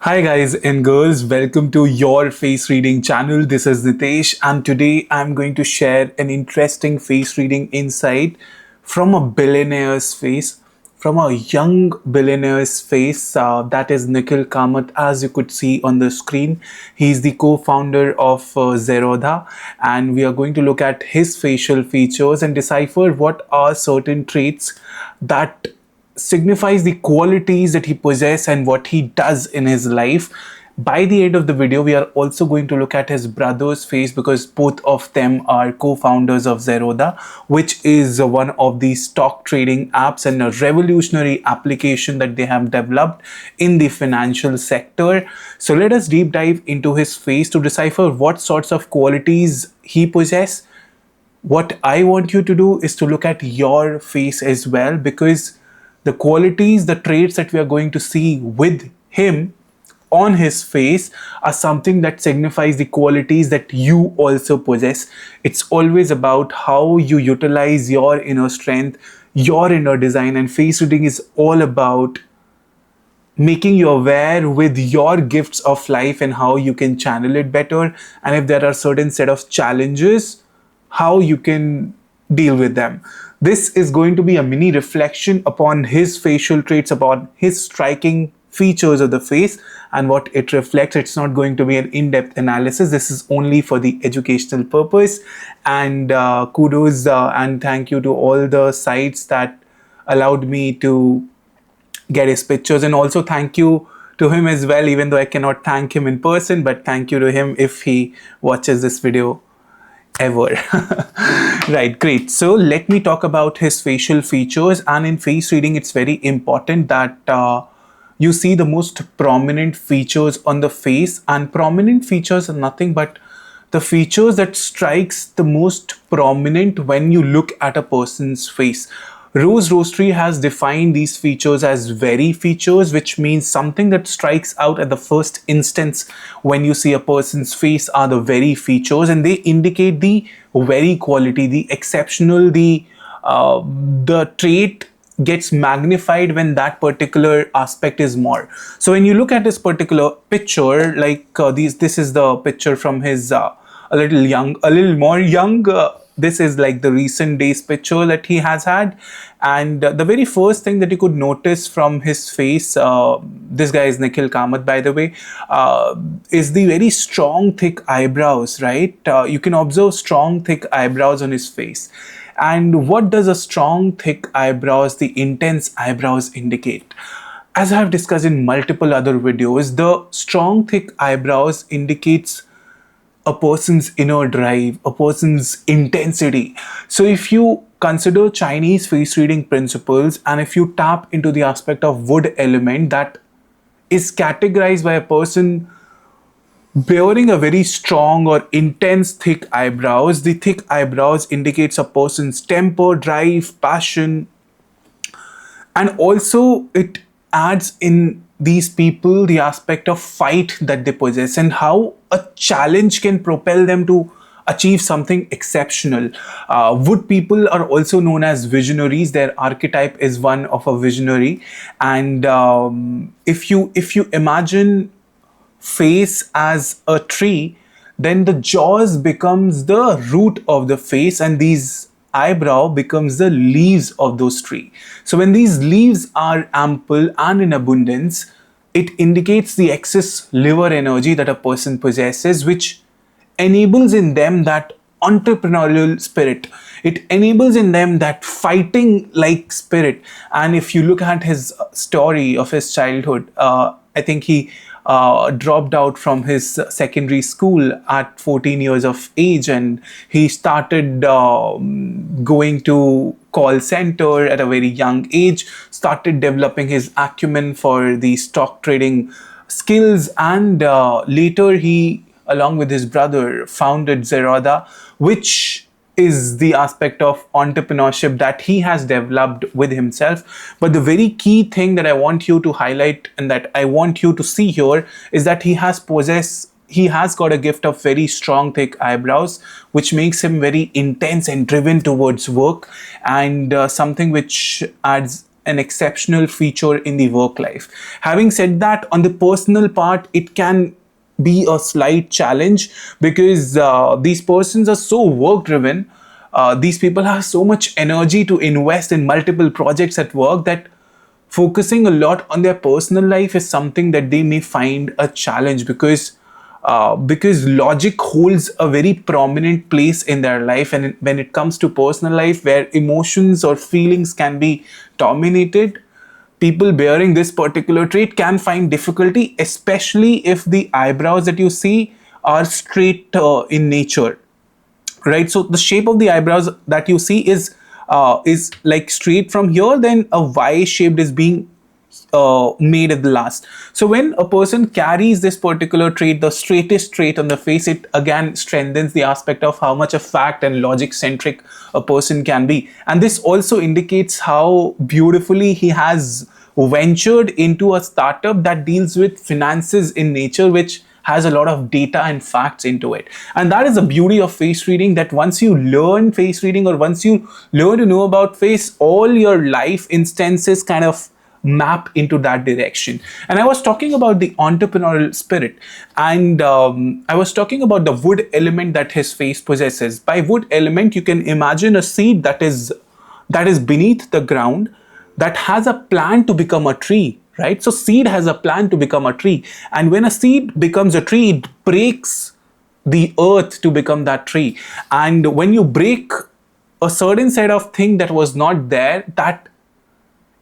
Hi guys and girls, welcome to your face reading channel. This is Nitesh and today I'm going to share an interesting face reading insight from a billionaire's face, from a young billionaire's face, that is Nikhil Kamath, as you could see on the screen. He's the co-founder of Zerodha, and we are going to look at his facial features and decipher what are certain traits that signifies the qualities that he possesses and what he does in his life. By the end of the video, we are also going to look at his brother's face because both of them are co-founders of Zerodha, which is one of the stock trading apps and a revolutionary application that they have developed in the financial sector. So let us deep dive into his face to decipher what sorts of qualities he possesses. What I want you to do is to look at your face as well, because the qualities, the traits that we are going to see with him on his face are something that signifies the qualities that you also possess. It's always about how you utilize your inner strength, your inner design, and face reading is all about making you aware with your gifts of life and how you can channel it better, and if there are certain set of challenges, how you can deal with them. This is going to be a mini reflection upon his facial traits, upon his striking features of the face and what it reflects. It's not going to be an in-depth analysis. This is only for the educational purpose. And kudos and thank you to all the sites that allowed me to get his pictures, and also thank you to him as well, even though I cannot thank him in person, but thank you to him if he watches this video ever. Right, great. So let me talk about his facial features. And in face reading, it's very important that you see the most prominent features on the face, and prominent features are nothing but the features that strikes the most prominent when you look at a person's face. Rose Roastery has defined these features as very features, which means something that strikes out at the first instance when you see a person's face are the very features, and they indicate the very quality, the exceptional, the trait gets magnified when that particular aspect is more. So when you look at this particular picture, like this is the picture from his a little more young. This is like the recent days picture that he has had, and the very first thing that you could notice from his face, this guy is Nikhil Kamath, by the way, is the very strong thick eyebrows, right? You can observe strong thick eyebrows on his face. And what does a strong thick eyebrows, the intense eyebrows, indicate? As I have discussed in multiple other videos, the strong thick eyebrows indicates a person's inner drive, a person's intensity. So if you consider Chinese face reading principles, and if you tap into the aspect of wood element that is categorized by a person bearing a very strong or intense thick eyebrows, the thick eyebrows indicates a person's temper, drive, passion, and also it adds in these people the aspect of fight that they possess and how a challenge can propel them to achieve something exceptional. Wood people are also known as visionaries. Their archetype is one of a visionary, and if you imagine face as a tree, then the jaws becomes the root of the face, and these eyebrow becomes the leaves of those tree. So when these leaves are ample and in abundance, it indicates the excess liver energy that a person possesses, which enables in them that entrepreneurial spirit. It enables in them that fighting like spirit. And if you look at his story of his childhood, I think he dropped out from his secondary school at 14 years of age, and he started going to call center at a very young age, started developing his acumen for the stock trading skills, and later he, along with his brother, founded Zerodha, which is the aspect of entrepreneurship that he has developed with himself. But the very key thing that I want you to highlight and that I want you to see here is that he has got a gift of very strong thick eyebrows, which makes him very intense and driven towards work, and something which adds an exceptional feature in the work life. Having said that, on the personal part, it can be a slight challenge because these persons are so work driven. These people have so much energy to invest in multiple projects at work that focusing a lot on their personal life is something that they may find a challenge because logic holds a very prominent place in their life, and when it comes to personal life where emotions or feelings can be dominated, people bearing this particular trait can find difficulty, especially if the eyebrows that you see are straight in nature, right? So the shape of the eyebrows that you see is like straight from here, then a Y shaped is being made at the last. So when a person carries this particular trait, the straightest trait on the face, it again strengthens the aspect of how much a fact and logic centric a person can be. And this also indicates how beautifully he has ventured into a startup that deals with finances in nature, which has a lot of data and facts into it. And that is the beauty of face reading, that once you learn face reading or once you learn to know about face, all your life instances kind of map into that direction. And I was talking about the entrepreneurial spirit, and I was talking about the wood element that his face possesses. By wood element, you can imagine a seed that is beneath the ground, that has a plan to become a tree, right? So seed has a plan to become a tree, and when a seed becomes a tree, it breaks the earth to become that tree. And when you break a certain set of thing that was not there, that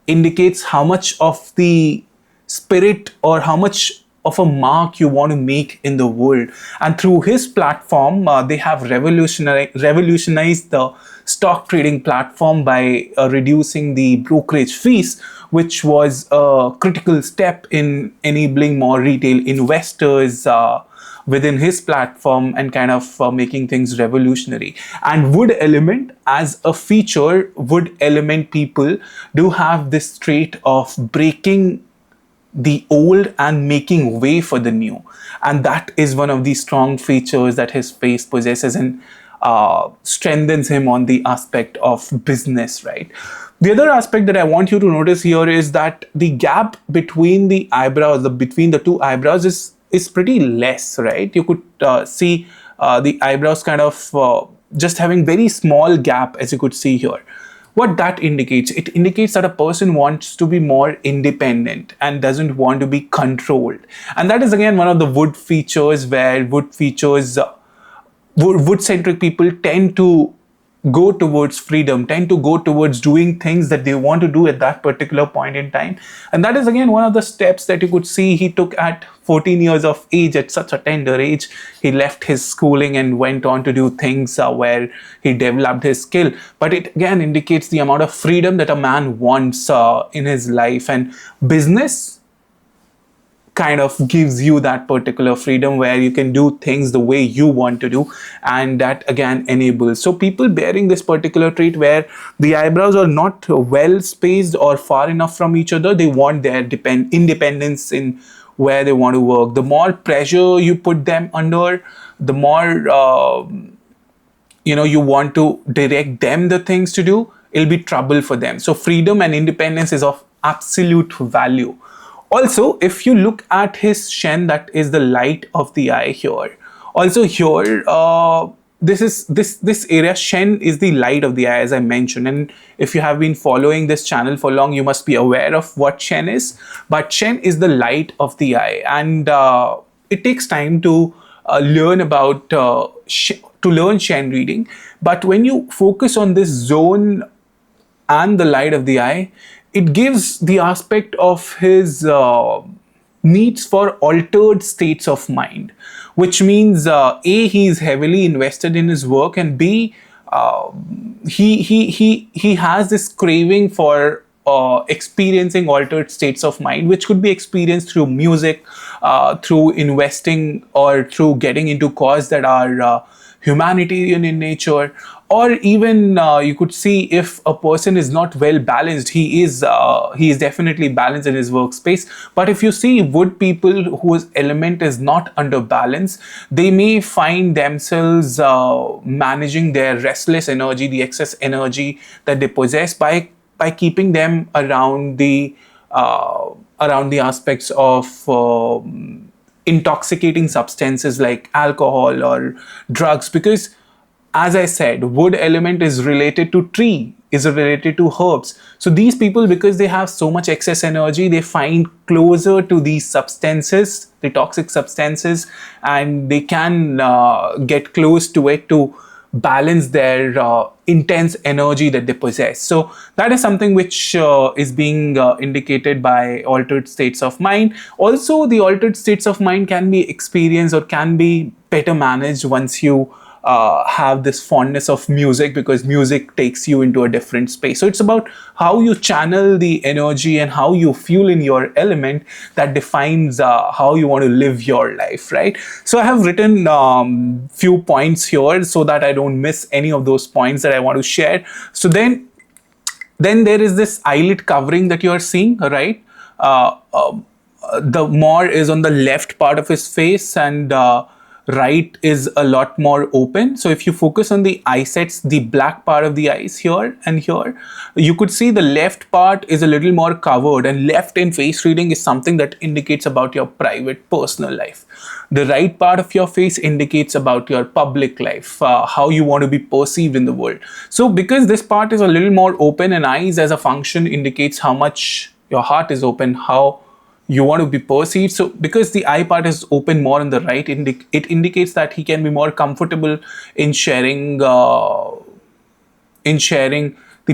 indicates how much of the spirit or how much of a mark you want to make in the world. And through his platform, they have revolutionized the stock trading platform by reducing the brokerage fees, which was a critical step in enabling more retail investors within his platform and kind of making things revolutionary. And wood element as a feature, wood element people do have this trait of breaking the old and making way for the new. And that is one of the strong features that his face possesses and strengthens him on the aspect of business, right? The other aspect that I want you to notice here is that the gap between the eyebrows, between the two eyebrows is pretty less, right? You could see the eyebrows kind of just having very small gap, as you could see here. What that indicates? It indicates that a person wants to be more independent and doesn't want to be controlled. And that is again one of the wood features, where wood-centric people tend to go towards freedom, tend to go towards doing things that they want to do at that particular point in time. And that is again one of the steps that you could see he took at 14 years of age. At such a tender age, he left his schooling and went on to do things where he developed his skill. But it again indicates the amount of freedom that a man wants in his life. And business kind of gives you that particular freedom where you can do things the way you want to do, and that again enables. So people bearing this particular trait where the eyebrows are not well spaced or far enough from each other, they want their independence in where they want to work. The more pressure you put them under, the more you want to direct them the things to do, it'll be trouble for them. So freedom and independence is of absolute value. Also, if you look at his shen, that is the light of the eye here. Also here, this area, shen is the light of the eye, as I mentioned. And if you have been following this channel for long, you must be aware of what shen is. But shen is the light of the eye, and it takes time to learn about to learn shen reading. But when you focus on this zone and the light of the eye, it gives the aspect of his needs for altered states of mind, which means A, he is heavily invested in his work, and B, he has this craving for experiencing altered states of mind, which could be experienced through music, through investing, or through getting into causes that are humanitarian in nature, or even you could see if a person is not well balanced, he is definitely balanced in his workspace. But if you see wood people whose element is not under balance, they may find themselves managing their restless energy, the excess energy that they possess, by by keeping them around the aspects of intoxicating substances like alcohol or drugs, because as I said, wood element is related to tree, is related to herbs. So these people, because they have so much excess energy, they find closer to these substances, the toxic substances, and they can get close to it to balance their intense energy that they possess. So that is something which is being indicated by altered states of mind. Also, the altered states of mind can be experienced or can be better managed once you have this fondness of music, because music takes you into a different space. So it's about how you channel the energy and how you fuel in your element that defines how you want to live your life, right? So I have written few points here so that I don't miss any of those points that I want to share. So then there is this eyelid covering that you are seeing, right? Uh, uh, the more is on the left part of his face, and right is a lot more open. So if you focus on the eye sets, the black part of the eyes here and here, you could see the left part is a little more covered, and left in face reading is something that indicates about your private personal life. The right part of your face indicates about your public life, how you want to be perceived in the world. So because this part is a little more open, and eyes as a function indicates how much your heart is open, how you want to be perceived. So because the eye part is open more on the right, it indicates that he can be more comfortable in sharing the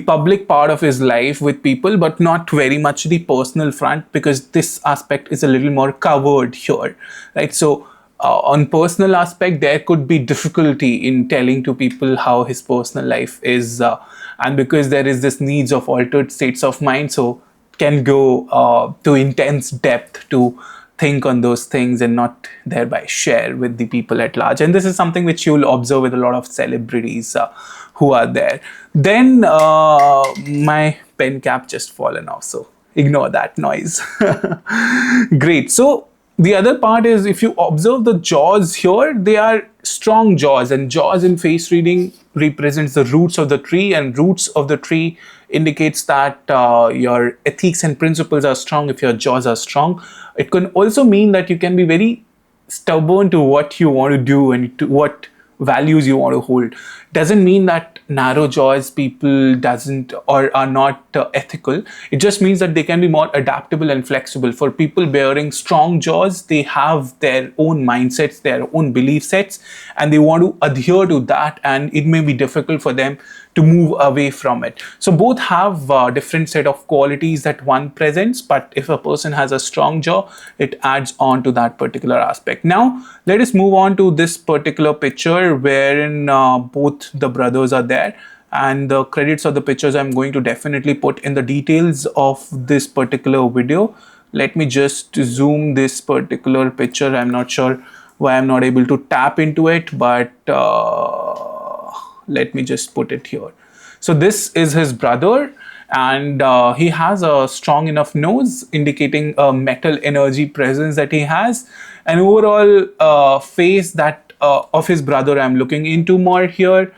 public part of his life with people, but not very much the personal front, because this aspect is a little more covered here, right? So on personal aspect, there could be difficulty in telling to people how his personal life is, and because there is this needs of altered states of mind, so can go to intense depth to think on those things and not thereby share with the people at large. And this is something which you'll observe with a lot of celebrities who are there. Then my pen cap just fallen off, so ignore that noise. Great. So the other part is, if you observe the jaws here, they are strong jaws, and jaws in face reading represents the roots of the tree, and roots of the tree indicates that your ethics and principles are strong if your jaws are strong. It can also mean that you can be very stubborn to what you want to do and to what values you want to hold. Doesn't mean that narrow jaws people doesn't or are not ethical. It just means that they can be more adaptable and flexible. For people bearing strong jaws, they have their own mindsets, their own belief sets, and they want to adhere to that, and it may be difficult for them to move away from it. So both have different set of qualities that one presents, but if a person has a strong jaw, it adds on to that particular aspect. Now let us move on to this particular picture wherein both the brothers are there, and the credits of the pictures I'm going to definitely put in the details of this particular video. Let me just zoom this particular picture. I'm not sure why I'm not able to tap into it, but let me just put it here. So this is his brother, and he has a strong enough nose indicating a metal energy presence that he has. An overall face that of his brother I'm looking into more here,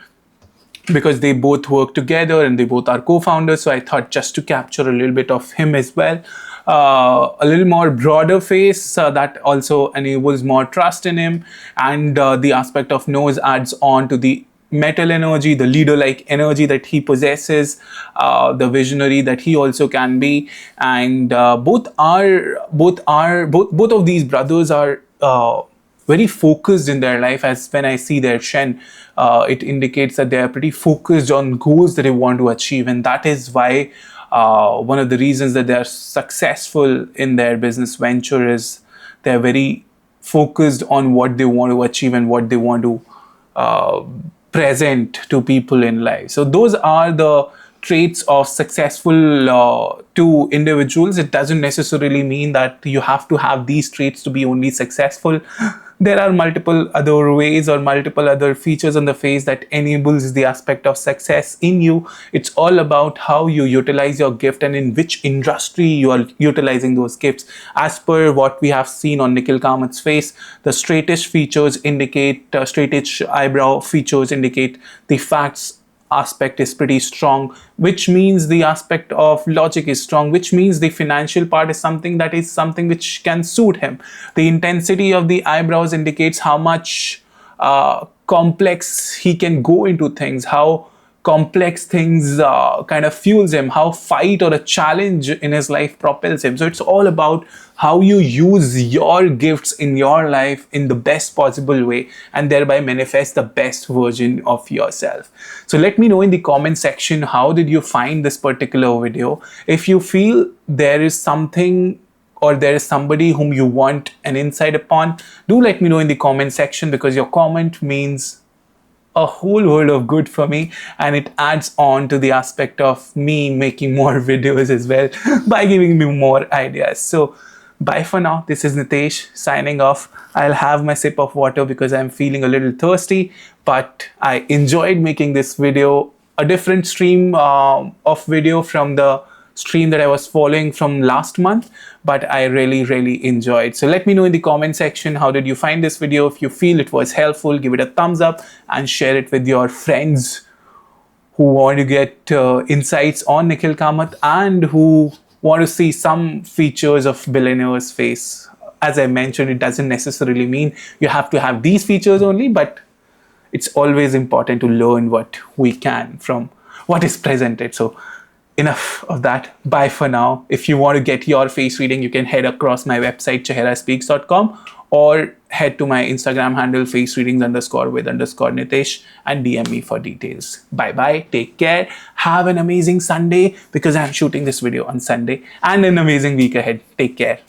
because they both work together and they both are co-founders. So I thought just to capture a little bit of him as well. A little more broader face that also enables more trust in him, and the aspect of nose adds on to the metal energy, the leader-like energy that he possesses, the visionary that he also can be, and both of these brothers are very focused in their life. As when I see their Shen, it indicates that they are pretty focused on goals that they want to achieve, and that is why one of the reasons that they are successful in their business venture is they are very focused on what they want to achieve and what they want to present to people in life. So those are the traits of successful two individuals. It doesn't necessarily mean that you have to have these traits to be only successful. There are multiple other ways or multiple other features on the face that enables the aspect of success in you. It's all about how you utilize your gift and in which industry you are utilizing those gifts. As per what we have seen on Nikhil Kamath's face, the straightish features indicate, straightish eyebrow features indicate the facts aspect is pretty strong, which means the aspect of logic is strong, which means the financial part is something which can suit him. The intensity of the eyebrows indicates how much complex he can go into things, how complex things kind of fuels him, how fight or a challenge in his life propels him. So it's all about how you use your gifts in your life in the best possible way and thereby manifest the best version of yourself. So let me know in the comment section, how did you find this particular video? If you feel there is something or there is somebody whom you want an insight upon, do let me know in the comment section, because your comment means a whole world of good for me, and it adds on to the aspect of me making more videos as well by giving me more ideas. So bye for now. This is Nitesh signing off. I'll have my sip of water because I'm feeling a little thirsty, but I enjoyed making this video, a different stream of video from the stream that I was following from last month, but I really enjoyed. So let me know in the comment section, how did you find this video? If you feel it was helpful, give it a thumbs up and share it with your friends who want to get insights on Nikhil Kamath and who want to see some features of Billionaire's face. As I mentioned, it doesn't necessarily mean you have to have these features only, but it's always important to learn what we can from what is presented. So enough of that. Bye for now. If you want to get your face reading, you can head across my website chehraspeaks.com or head to my Instagram handle facereadings_with_Nitesh and DM me for details. Bye bye. Take care. Have an amazing Sunday, because I'm shooting this video on Sunday, and an amazing week ahead. Take care.